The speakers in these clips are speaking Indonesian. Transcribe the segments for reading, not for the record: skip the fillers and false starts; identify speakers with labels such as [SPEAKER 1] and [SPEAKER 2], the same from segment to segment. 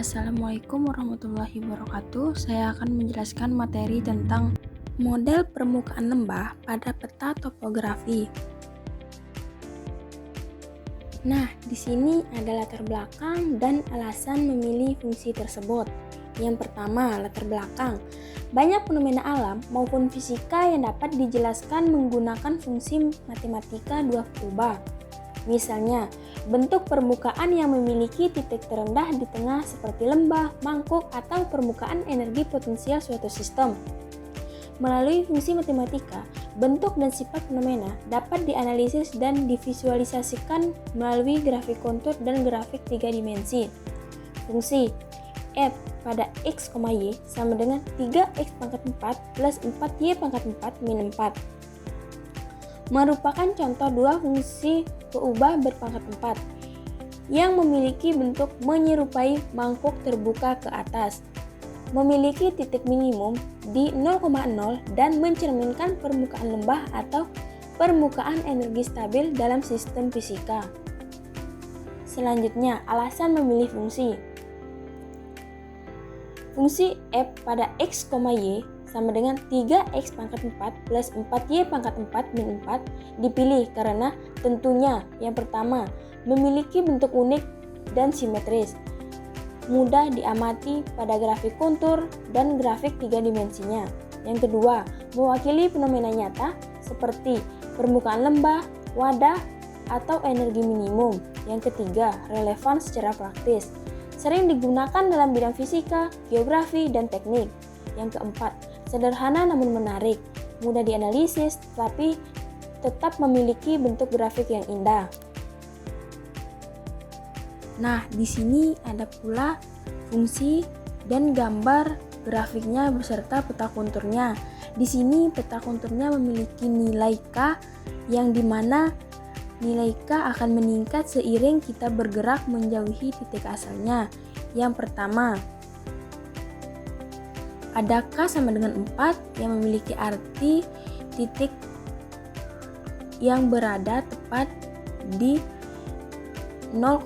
[SPEAKER 1] Assalamualaikum warahmatullahi wabarakatuh. Saya akan menjelaskan materi tentang model permukaan lembah pada peta topografi. Nah, di sini ada latar belakang dan alasan memilih fungsi tersebut. Yang pertama, latar belakang. Banyak fenomena alam maupun fisika yang dapat dijelaskan menggunakan fungsi matematika dua kubah. Misalnya, bentuk permukaan yang memiliki titik terendah di tengah seperti lembah, mangkuk, atau permukaan energi potensial suatu sistem. Melalui fungsi matematika, bentuk dan sifat fenomena dapat dianalisis dan divisualisasikan melalui grafik kontur dan grafik 3 dimensi. Fungsi f pada x, y sama dengan 3x pangkat 4 plus 4y pangkat 4 min 4 merupakan contoh dua fungsi keubah berpangkat 4 yang memiliki bentuk menyerupai mangkuk terbuka ke atas, memiliki titik minimum di 0,0 dan mencerminkan permukaan lembah atau permukaan energi stabil dalam sistem fisika. Selanjutnya, alasan memilih fungsi. Fungsi f pada x, y sama dengan 3x pangkat 4 plus 4y pangkat 4 min 4 dipilih karena tentunya yang pertama memiliki bentuk unik dan simetris, mudah diamati pada grafik kontur dan grafik 3 dimensinya. Yang kedua, mewakili fenomena nyata seperti permukaan lembah, wadah, atau energi minimum. Yang ketiga, relevan secara praktis, sering digunakan dalam bidang fisika, geografi, dan teknik. Yang keempat, sederhana namun menarik, mudah dianalisis, tapi tetap memiliki bentuk grafik yang indah. Nah, di sini ada pula fungsi dan gambar grafiknya beserta peta konturnya. Di sini peta konturnya memiliki nilai K yang dimana nilai K akan meningkat seiring kita bergerak menjauhi titik asalnya. Yang pertama, ada K sama dengan 4 yang memiliki arti titik yang berada tepat di 0,0.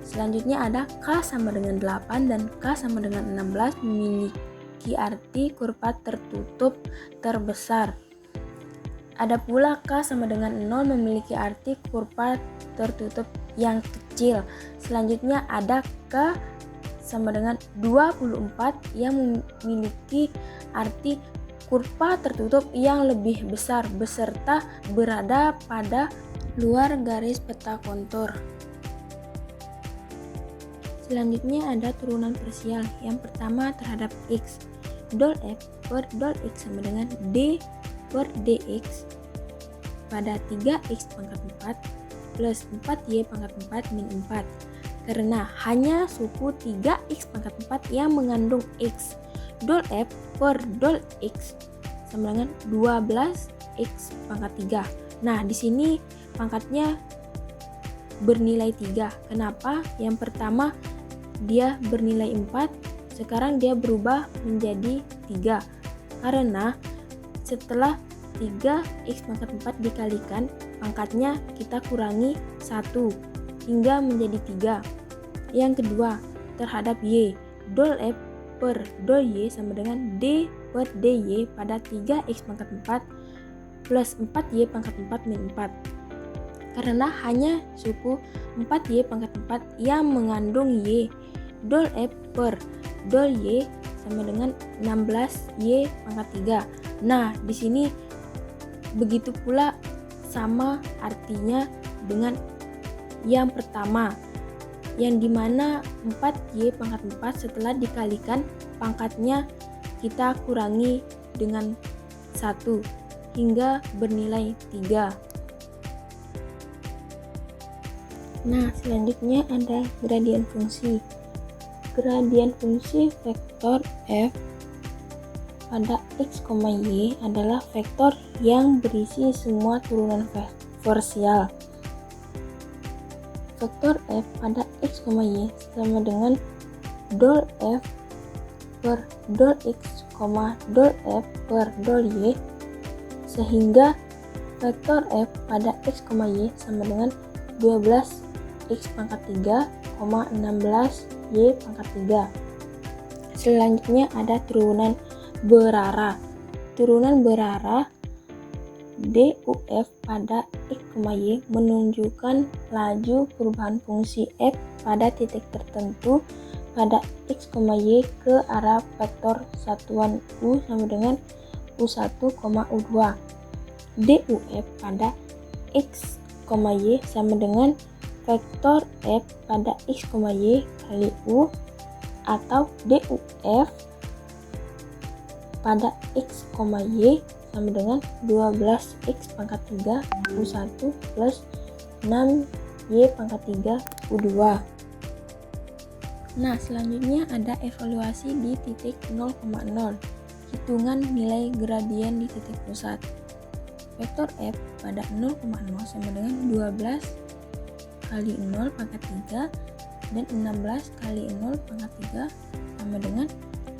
[SPEAKER 1] Selanjutnya ada K sama dengan 8 dan K sama dengan 16 memiliki arti kurva tertutup terbesar. Ada pula K sama dengan 0 memiliki arti kurva tertutup yang kecil. Selanjutnya ada K sama dengan 24 yang memiliki arti kurva tertutup yang lebih besar beserta berada pada luar garis peta kontur. Selanjutnya ada turunan parsial. Yang pertama terhadap X. Dol F per dol X sama dengan D per dx pada 3x pangkat 4 plus 4y pangkat 4 min 4. Karena hanya suku 3x pangkat 4 yang mengandung x. Dol F per dol x sama dengan 12x pangkat 3. Nah, di sini pangkatnya bernilai 3. Kenapa? Yang pertama dia bernilai 4, sekarang dia berubah menjadi 3. Karena setelah 3x pangkat 4 dikalikan, pangkatnya kita kurangi 1 hingga menjadi 3. Yang kedua, terhadap Y. Dol F per dol Y sama dengan D per dy pada 3x pangkat 4 plus 4y pangkat 4 min 4. Karena hanya suku 4y pangkat 4 yang mengandung Y. Dol F per dol Y sama dengan 16y pangkat 3. Nah, di sini begitu pula sama artinya dengan yang pertama, yang dimana 4y pangkat 4 setelah dikalikan pangkatnya kita kurangi dengan 1 hingga bernilai 3. Nah, selanjutnya ada gradien fungsi. Gradien fungsi vektor f pada x, y adalah vektor yang berisi semua turunan parsial. Vektor f pada x, y sama dengan dol f per dol x, dol f per dol y, sehingga vektor f pada x, y sama dengan 12x pangkat 3, 16 Y pangkat 3. Selanjutnya ada turunan berarah. Turunan berarah DUF pada X, Y menunjukkan laju perubahan fungsi f pada titik tertentu pada X, Y ke arah vektor satuan U sama dengan U1, U2. DUF pada X, Y sama dengan vektor f pada X, Y kali U, atau DUF pada X, Y sama dengan 12X pangkat 3 U1 plus 6Y pangkat 3 U2. Nah, selanjutnya ada evaluasi di titik 0,0. Hitungan nilai gradien di titik pusat. Vektor F pada 0,0 sama dengan 12 kali 0 pangkat 3 dan 16 kali 0 pangkat 3 sama dengan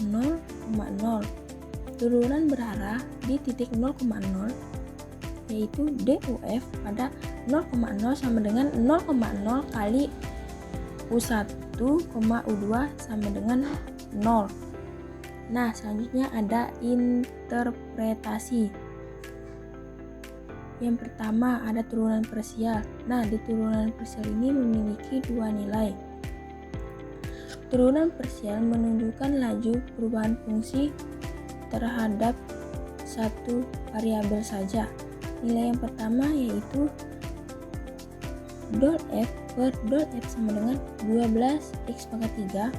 [SPEAKER 1] 0,0. Turunan berarah di titik 0,0 yaitu DUF pada 0,0 sama dengan 0,0 kali U1, U2 sama dengan 0. Nah, selanjutnya ada interpretasi. Yang pertama ada turunan parsial. Nah, di turunan parsial ini memiliki dua nilai. Turunan parsial menunjukkan laju perubahan fungsi terhadap satu variabel saja. Nilai yang pertama yaitu del F per del F sama dengan 12X pangkat 3,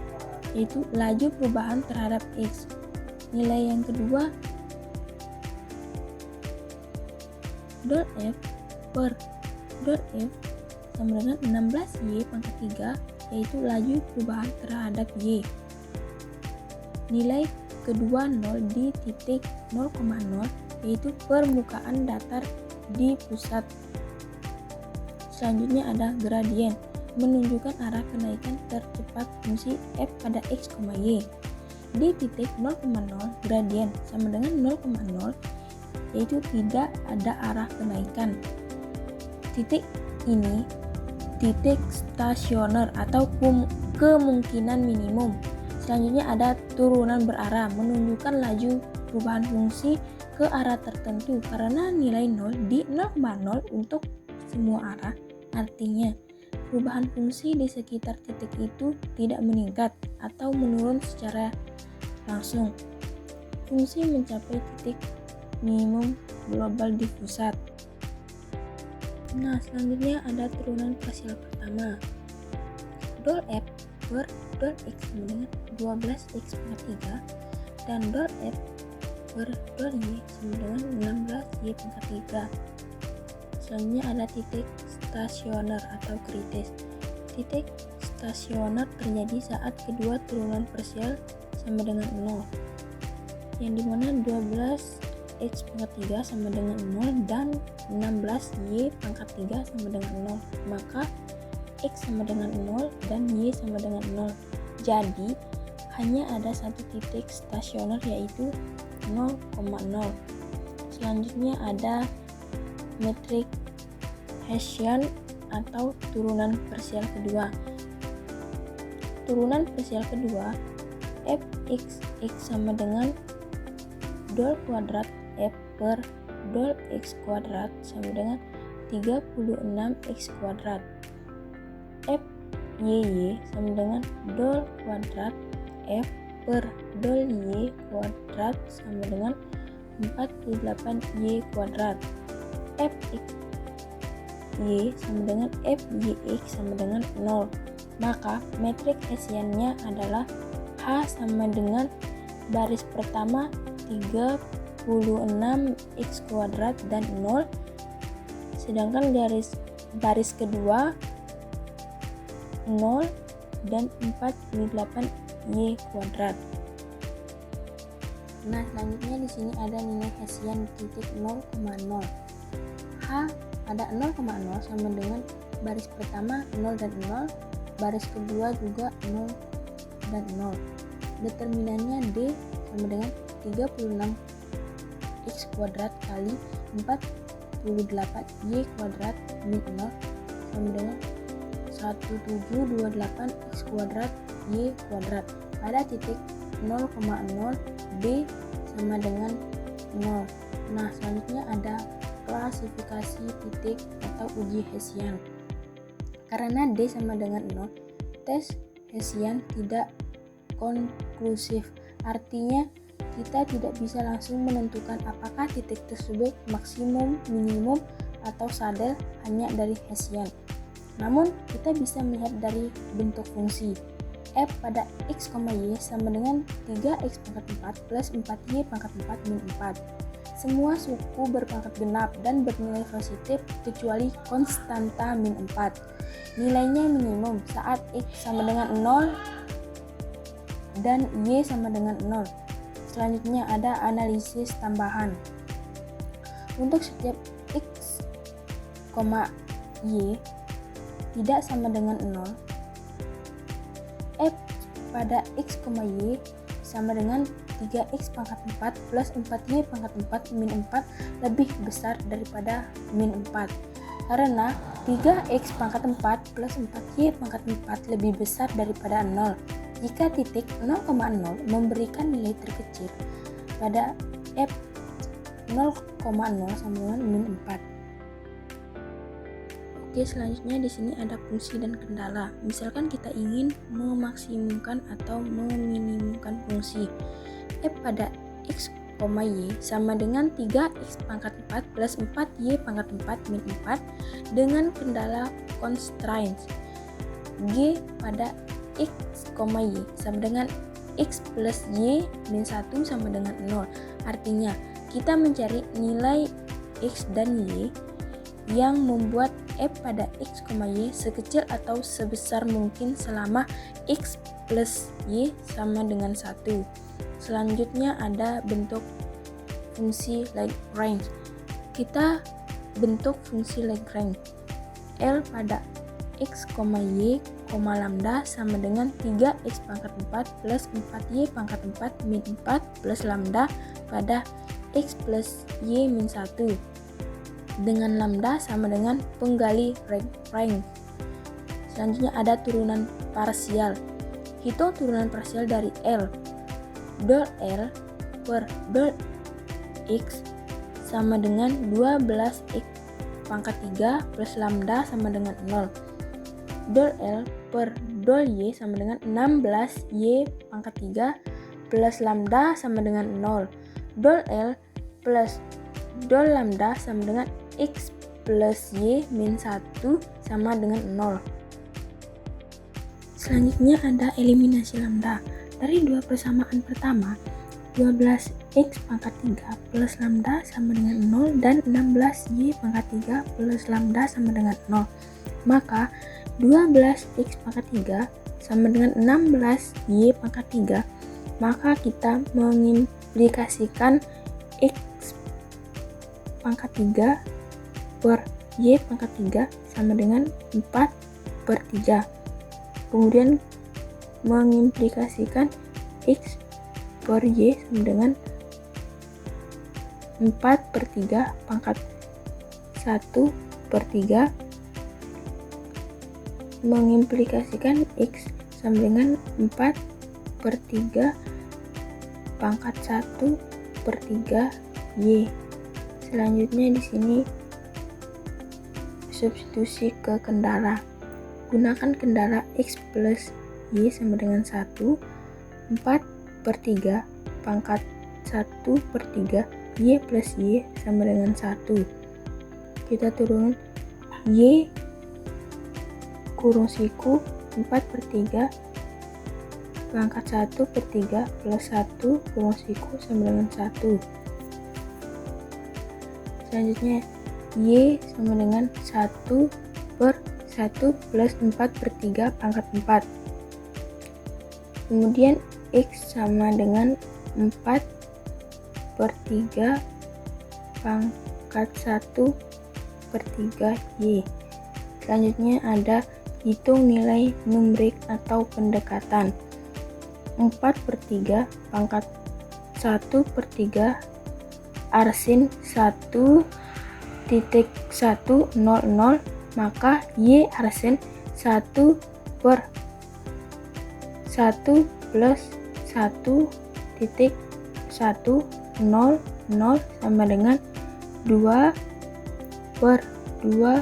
[SPEAKER 1] yaitu laju perubahan terhadap X. Nilai yang kedua del F per del F sama dengan 16Y pangkat 3, yaitu laju perubahan terhadap Y. Nilai kedua 0 di titik 0,0 yaitu permukaan datar di pusat. Selanjutnya ada gradien, menunjukkan arah kenaikan tercepat fungsi f pada X, Y. Di titik 0,0 gradien sama dengan 0,0 yaitu tidak ada arah kenaikan. Titik ini titik stasioner atau kemungkinan minimum. Selanjutnya ada turunan berarah, menunjukkan laju perubahan fungsi ke arah tertentu karena nilai 0 di 0,0 untuk semua arah. Artinya, perubahan fungsi di sekitar titik itu tidak meningkat atau menurun secara langsung. Fungsi mencapai titik minimum global di pusat. Nah, selanjutnya ada turunan parsial pertama. Del F per del X sama dengan 12X pangkat 3 dan del F per del Y sama dengan 16Y pangkat 3. Selanjutnya ada titik stasioner atau kritis. Titik stasioner terjadi saat kedua turunan parsial sama dengan 0, yang dimana 12X pangkat 3 sama dengan 0 dan 16Y pangkat 3 sama dengan 0, maka X sama dengan 0 dan Y sama dengan 0. Jadi, hanya ada satu titik stasioner yaitu 0,0. Selanjutnya ada metrik Hessian atau turunan parsial kedua. Turunan parsial kedua fxx sama dengan del kuadrat f per del x kuadrat sama dengan 36x kuadrat. FYY sama dengan del kuadrat F per del Y kuadrat sama dengan 48Y kuadrat. FXY sama dengan FYX sama dengan 0. Maka metrik Hessian-nya adalah H sama dengan baris pertama 36x kuadrat dan 0, sedangkan baris kedua 0 dan 48Y kuadrat. Nah, selanjutnya di sini ada nilai Hessian titik 0,0. H pada 0,0 sama dengan baris pertama 0 dan 0, baris kedua juga 0 dan 0. Determinannya D sama dengan 36x kuadrat kali 48Y kuadrat min 0 sama dengan 1728x kuadrat Y kuadrat. Pada titik 0,0 B sama dengan 0. Nah, selanjutnya ada klasifikasi titik atau uji Hessian. Karena D sama dengan 0, tes Hessian tidak konklusif. Artinya kita tidak bisa langsung menentukan apakah titik tersebut maksimum, minimum, atau saddle hanya dari Hessian. Namun kita bisa melihat dari bentuk fungsi. F pada x, y sama dengan 3x pangkat 4 plus 4y pangkat 4 min 4. Semua suku berpangkat genap dan bernilai positif kecuali konstanta min 4. Nilainya minimum saat x sama dengan 0 dan y sama dengan 0. Selanjutnya ada analisis tambahan. Untuk setiap x, y tidak sama dengan 0, f pada x, y sama dengan 3x pangkat 4 plus 4y pangkat 4 min 4 lebih besar daripada min 4. Karena 3x pangkat 4 plus 4y pangkat 4 lebih besar daripada 0. Jika titik 0,0 memberikan nilai terkecil pada f 0,0 sama dengan min 4. Oke, selanjutnya di sini ada fungsi dan kendala. Misalkan kita ingin memaksimumkan atau meminimumkan fungsi. F pada x, y sama dengan 3x pangkat 4 plus 4y pangkat 4 min 4 dengan kendala constraints. G pada x, y sama dengan x plus y min 1 sama dengan 0. Artinya kita mencari nilai x dan y yang membuat f pada x, y sekecil atau sebesar mungkin selama x plus y sama dengan 1. Selanjutnya ada bentuk fungsi Lagrange. Kita bentuk fungsi Lagrange. L pada x, y, lambda sama dengan 3x pangkat 4 plus 4y pangkat 4 min 4 plus lambda pada x plus y min 1 dengan lambda sama dengan penggali Lagrange. Selanjutnya ada turunan parsial. Hitung turunan parsial dari L. Del L per del x sama dengan 12x pangkat 3 plus lambda sama dengan 0. Del L per del y sama dengan 16y pangkat 3 plus lambda sama dengan 0. Del L plus del lambda sama dengan x plus y min 1 sama dengan 0. Selanjutnya ada eliminasi lambda. Dari dua persamaan pertama, 12x pangkat 3 plus lambda sama dengan 0 dan 16y pangkat 3 plus lambda sama dengan 0. Maka 12x pangkat 3 sama dengan 16y pangkat 3. Maka kita mengimplikasikan x pangkat 3 per y pangkat 3 sama dengan 4/3. Kemudian mengimplikasikan x per y sama dengan 4/3 pangkat 1/3. Mengimplikasikan x sama dengan 4/3 pangkat 1/3 y. Selanjutnya di sini substitusi ke kendala. Gunakan kendala x plus y sama dengan 1, 4/3 pangkat 1/3 y plus y sama dengan 1. Kita turun y kurung siku 4/3 pangkat 1/3 plus 1 kurung siku sama dengan 1. Selanjutnya y sama dengan 1/1 plus 4/3 pangkat 4. Kemudian x sama dengan 4/3 pangkat 1/3 y. Selanjutnya ada hitung nilai numerik atau pendekatan. 4/3 pangkat 1/3 arsin 1.100, maka y arsin 1/1 1 plus 1 titik 1 0 0 sama dengan 2 per 2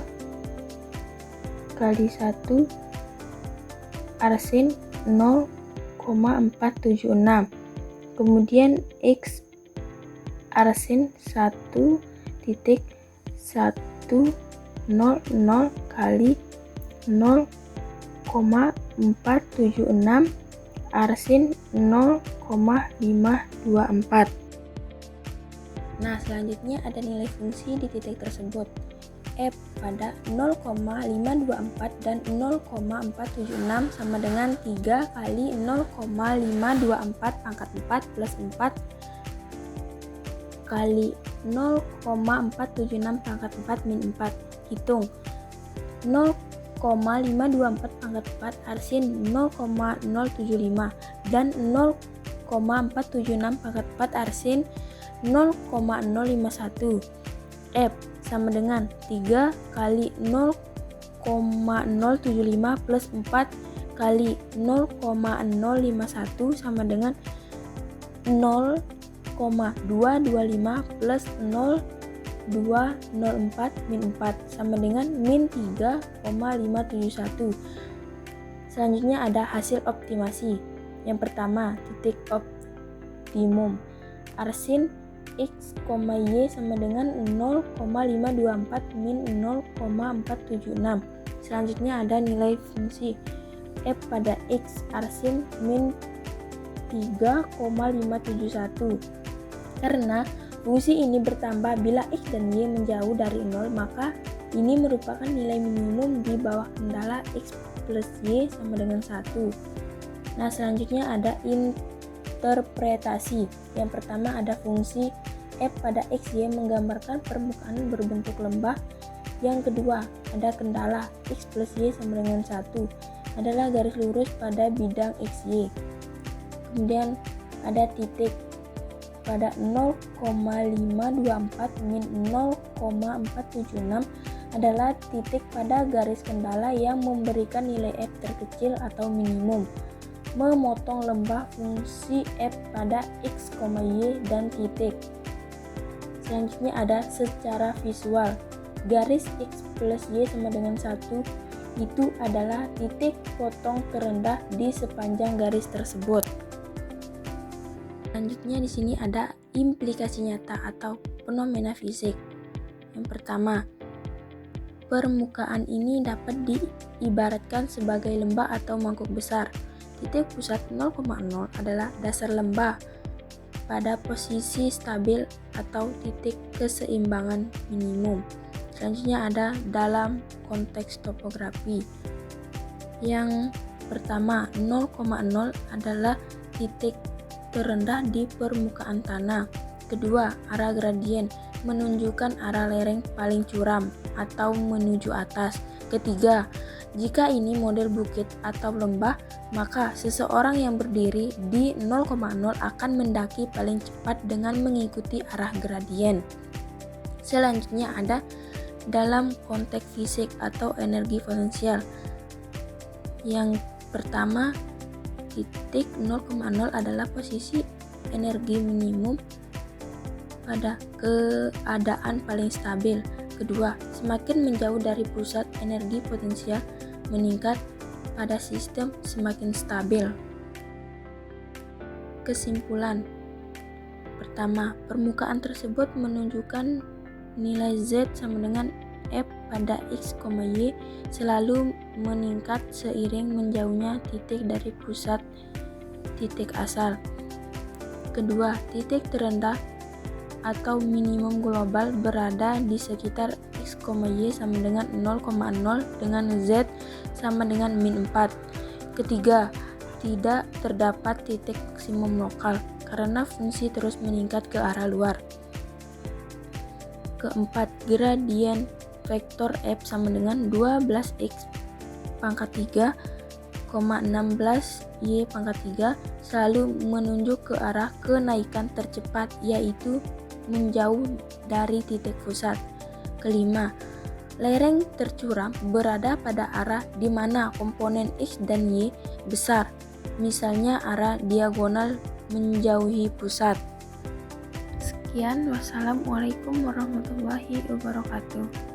[SPEAKER 1] kali 1 arsin 0,476. Kemudian X arsin 1 titik 1 0 0 kali 0,476 arsin 0,524. Nah, selanjutnya ada nilai fungsi di titik tersebut. F pada 0,524 dan 0,476 sama dengan 3 kali 0,524 pangkat 4 plus 4 kali 0,476 pangkat 4 min 4. Hitung 0,524 pangkat 4 arsin 0,075 dan 0,476 pangkat 4 arsin 0,051. F sama dengan 3 kali 0,075 plus 4 kali 0,051 sama dengan 0,225 plus 0,204 min 4 sama dengan min 3,571. Selanjutnya ada hasil optimasi. Yang pertama, titik optimum. Arsin X, Y sama dengan 0,524 min 0,476. Selanjutnya ada nilai fungsi. F pada X arsin min 3,571. Karena fungsi ini bertambah bila X dan Y menjauh dari 0, maka ini merupakan nilai minimum di bawah kendala X plus Y sama dengan 1. Nah, selanjutnya ada interpretasi. Yang pertama ada fungsi F pada XY menggambarkan permukaan berbentuk lembah. Yang kedua ada kendala X plus Y sama dengan 1 adalah garis lurus pada bidang XY. Kemudian ada titik pada 0,524 min 0,476 adalah titik pada garis kendala yang memberikan nilai F terkecil atau minimum. Memotong lembah fungsi F pada X, Y dan titik. Selanjutnya ada secara visual. Garis X plus Y sama dengan 1 itu adalah titik potong terendah di sepanjang garis tersebut. Selanjutnya di sini ada implikasi nyata atau fenomena fisik. Yang pertama, permukaan ini dapat diibaratkan sebagai lembah atau mangkuk besar. Titik pusat 0,0 adalah dasar lembah pada posisi stabil atau titik keseimbangan minimum. Selanjutnya ada dalam konteks topografi. Yang pertama, 0,0 adalah titik terendah di permukaan tanah. Kedua, arah gradien menunjukkan arah lereng paling curam atau menuju atas. Ketiga, jika ini model bukit atau lembah, maka seseorang yang berdiri di 0,0 akan mendaki paling cepat dengan mengikuti arah gradien. Selanjutnya ada dalam konteks fisik atau energi potensial. Yang pertama, titik 0,0 adalah posisi energi minimum pada keadaan paling stabil. Kedua, semakin menjauh dari pusat, energi potensial meningkat pada sistem semakin stabil. Kesimpulan. Pertama, permukaan tersebut menunjukkan nilai Z sama dengan F pada X, Y selalu meningkat seiring menjauhnya titik dari pusat titik asal. Kedua, titik terendah atau minimum global berada di sekitar X, Y sama dengan 0,0 dengan Z sama dengan min 4. Ketiga, tidak terdapat titik maksimum lokal karena fungsi terus meningkat ke arah luar. Keempat, gradien vektor F sama dengan 12X pangkat 3,16 Y pangkat 3 selalu menunjuk ke arah kenaikan tercepat, yaitu menjauh dari titik pusat. Kelima, lereng tercuram berada pada arah di mana komponen X dan Y besar. misalnya arah diagonal menjauhi pusat. Sekian, wassalamualaikum warahmatullahi wabarakatuh.